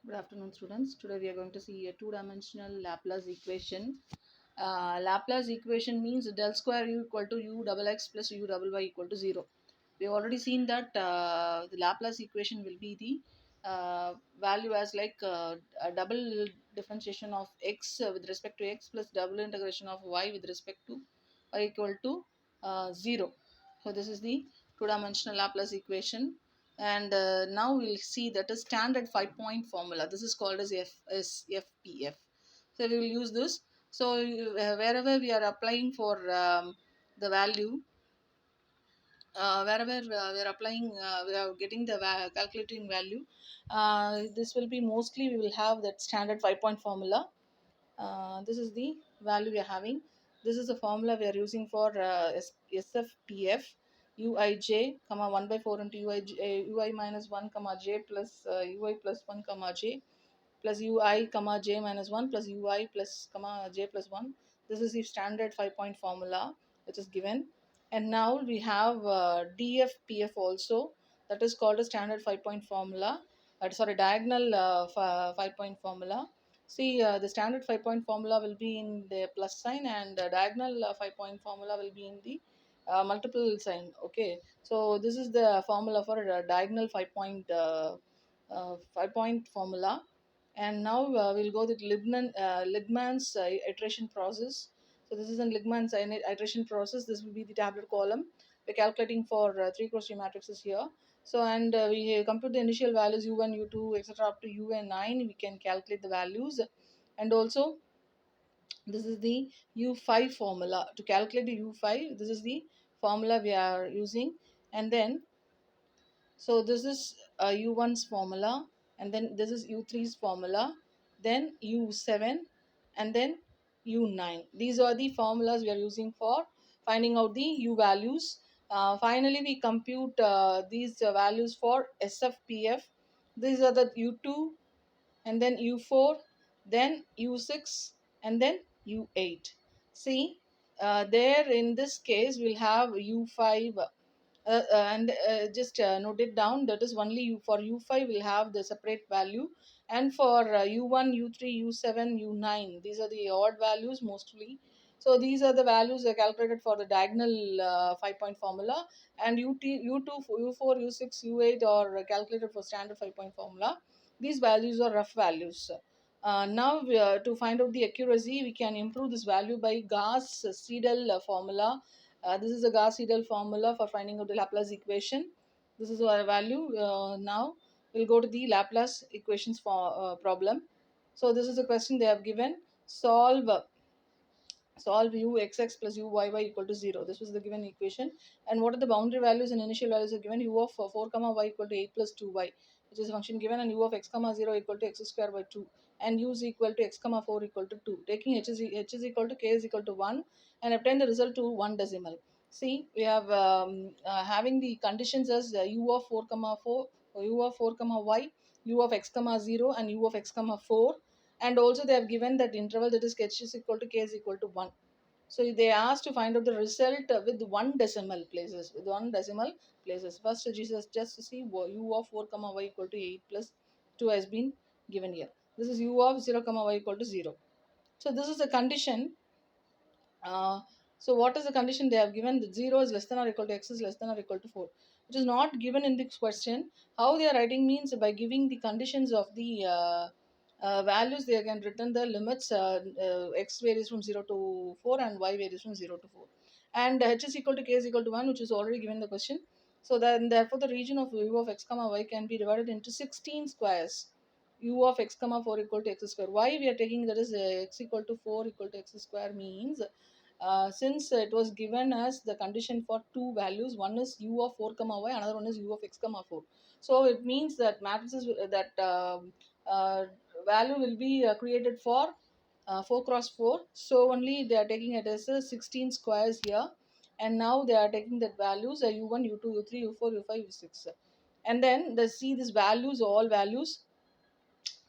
Good afternoon, students. Today we are going to see a two-dimensional Laplace equation. Laplace equation means del square u equal to u double x plus u double y equal to 0. We have already seen that the Laplace equation will be the value as like a double differentiation of x with respect to x plus double integration of y with respect to y equal to 0. So this is the two-dimensional Laplace equation, and now we'll see that a standard 5-point formula. This is called as FPF. So we will use this. So wherever we are applying for the value, wherever we are applying, we are getting the calculating value. This will be mostly we will have that standard 5-point formula. This is the value we are having. This is the formula we are using for SFPF. Uij comma 1 by 4 into ui minus 1 comma j plus ui plus 1 comma j plus ui comma j minus 1 plus ui plus comma j plus 1. This is the standard 5-point formula which is given. And now we have DFPF also, that is called a standard 5-point formula. Sorry, diagonal 5-point formula. See, the standard 5-point formula will be in the plus sign, and diagonal 5-point formula will be in the multiple sign. Okay, so this is the formula for a diagonal 5-point formula. And now we'll go with Lidman's iteration process. So this is in Ligman's iteration process. This will be the tabular column. We're calculating for 3 cross 3 matrices here. So, and we compute the initial values u1, u2, etc. up to un9. We can calculate the values. And also, this is the u5 formula. To calculate the u5, this is the formula we are using. And then, so this is u1's formula, and then this is u3's formula, then u7, and then u9. These are the formulas we are using for finding out the u values. Finally, we compute these values for SFPF. These are the u2, and then u4, then u6, and then u8. See, there in this case we'll have u5, and just note it down. That is only for u5 will have the separate value, and for u1, u3, u7, u9, these are the odd values mostly. So these are the values calculated for the diagonal 5-point formula, and u2, u4, u6, u8 are calculated for standard 5-point formula. These values are rough values. Now, to find out the accuracy, we can improve this value by Gauss-Seidel formula. This is a Gauss-Seidel formula for finding out the Laplace equation. This is our value. Now, we'll go to the Laplace equations for problem. So, this is a question they have given. Solve u(x(x) plus u(y(y) equal to 0. This was the given equation. And what are the boundary values and initial values are given? U of 4 comma y equal to 8 plus 2y, which is a function given, and u of x comma 0 equal to x square by 2, and u is equal to x comma 4 equal to 2. Taking h is equal to k is equal to 1, and obtain the result to 1 decimal. See, we have having the conditions as u of 4 comma 4, u of 4 comma y, u of x comma 0, and u of x comma 4. And also they have given that interval, that is h is equal to k is equal to 1. So they asked to find out the result with one decimal places. With one decimal places. First, Jesus just to see u of 4 comma y equal to 8 plus 2 has been given here. This is u of 0 comma y equal to 0. So this is a condition. So what is the condition they have given? That 0 is less than or equal to x is less than or equal to 4. It is not given in this question. How they are writing means by giving the conditions of the values, they can return the limits. X varies from 0 to 4 and y varies from 0 to 4. And h is equal to k is equal to 1, which is already given in the question. So then therefore the region of u of x comma y can be divided into 16 squares. U of x comma 4 equal to x square. Why we are taking that is x equal to 4 equal to x square means, since it was given as the condition for two values, one is u of 4 comma y, another one is u of x comma 4. So it means that matrices that uh, value will be created for 4 cross 4. So only they are taking it as 16 squares here, and now they are taking that values u1, u2, u3, u4, u5, u6, and then they see these values, all values.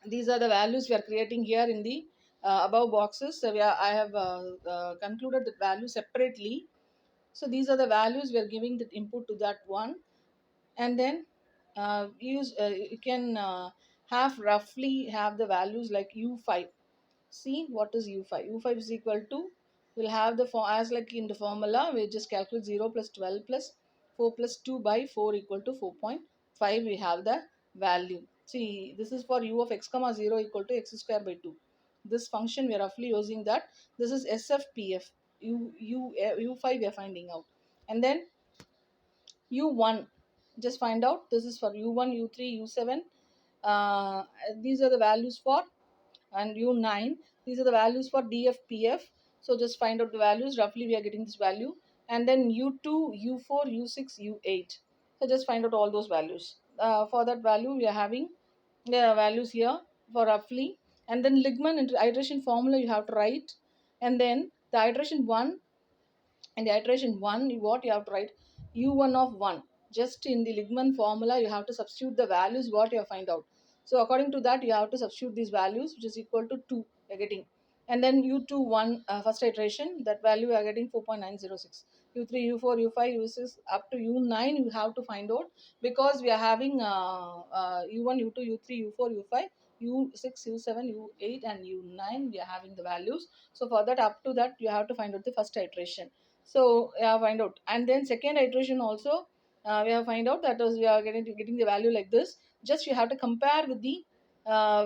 These are the values we are creating here in the above boxes. So I have concluded the value separately. So these are the values we are giving the input to that one, and then you can have roughly have the values like u5. See what is u5. U5 is equal to, we'll have the as like in the formula we just calculate 0 plus 12 plus 4 plus 2 by 4 equal to 4.5. We have the value. See, this is for u of x comma 0 equal to x square by 2. This function we are roughly using that. This is SFPF. U5 we are finding out. And then u1, just find out. This is for u1, u3, u7. uh, these are the values for, and u9, these are the values for DFPF. So just find out the values. Roughly we are getting this value. And then u2, u4, u6, u8. So just find out all those values. For that value we are having the values here for roughly. And then Ligman iteration formula you have to write. And then the iteration 1, and the iteration 1, what you have to write, u1 of 1. Just in the Ligman formula you have to substitute the values what you have find out. So according to that you have to substitute these values, which is equal to 2 you're getting. And then u2 1, first iteration, that value you are getting 4.906. u3, u4, u5, u6 up to u9 you have to find out, because we are having u1, u2, u3, u4, u5, u6, u7, u8 and u9 we are having the values. So for that, up to that you have to find out the first iteration. So yeah, find out. And then second iteration also, we have find out that is we are getting the value like this. Just you have to compare with the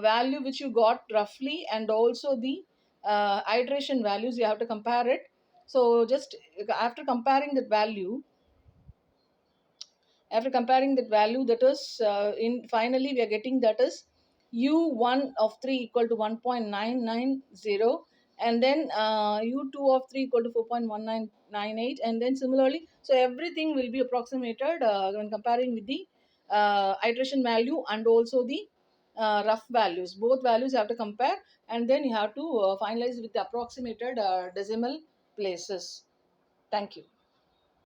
value which you got roughly, and also the iteration values you have to compare it. So just after comparing that value, that value, that is in finally we are getting that is u1 of 3 equal to 1.990, and then u2 of 3 equal to 4.1998, and then similarly, so everything will be approximated when comparing with the iteration value and also the rough values. Both values you have to compare, and then you have to finalize with the approximated decimal places. Thank you.